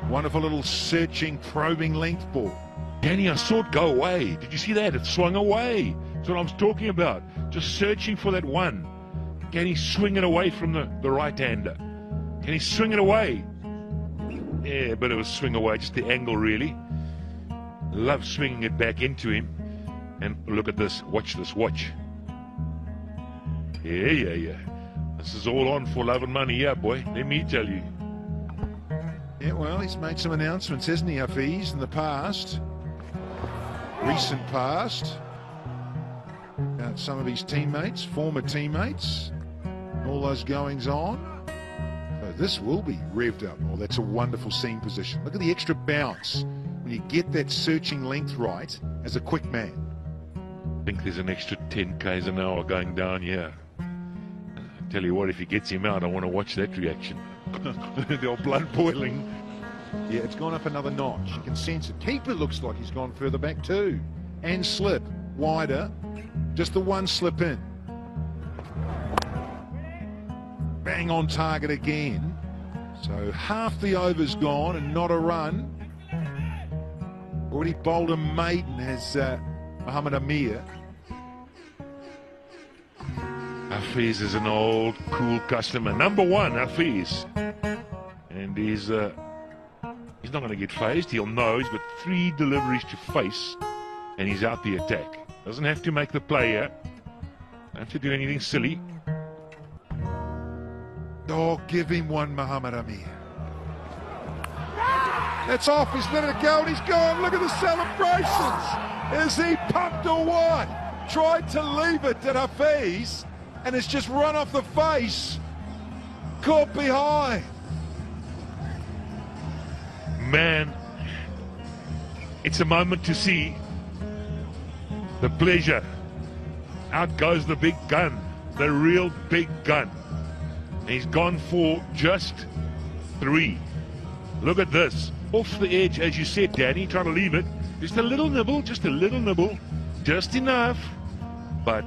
Wonderful little searching, probing length ball. Danny, I saw it go away. Did you see that? It swung away. That's what I was talking about. Just searching for that one. Can he swing it away from the right-hander? Can he swing it away? Yeah, but it was swing away, just the angle really. Love swinging it back into him. And look at this. Watch this. Watch. Yeah. This is all on for love and money, yeah, boy. Let me tell you. Yeah, well, he's made some announcements, hasn't he, Hafeez, in the past. Recent past. About some of his teammates, former teammates. All those goings on. So this will be revved up. Oh, that's a wonderful seam position. Look at the extra bounce when you get that searching length right as a quick man. I think there's an extra 10 k's an hour going down here. I tell you what, if he gets him out, I want to watch that reaction. The old blood boiling. Yeah, it's gone up another notch. You can sense it. Keeper looks like he's gone further back too. And slip. Wider. Just the one slip in. Bang on target again. So half the over's gone and not a run. Already bowled a maiden has Muhammad Amir. Hafeez is an old, cool customer. Number one, Hafeez. And he's not going to get phased. He'll know he's got 3 deliveries to face, and he's out the attack. Doesn't have to make the play here. Don't have to do anything silly. Oh, give him one, Muhammad Amir. That's off. He's let it go, and he's gone. Look at the celebrations. Is he pumped or what? Tried to leave it at Hafeez, and it's just run off the face. Caught behind. Man, it's a moment to see the pleasure. Out goes the big gun, the real big gun. He's gone for just 3. Look at this. Off the edge, as you said, Danny, trying to leave it. Just a little nibble, just a little nibble. Just enough. But,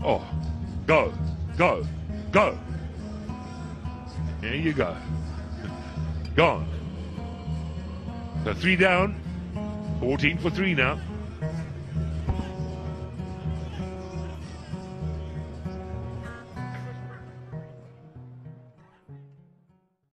oh, go, go, go. There you go. Gone. So 3 down, 14 for 3 now.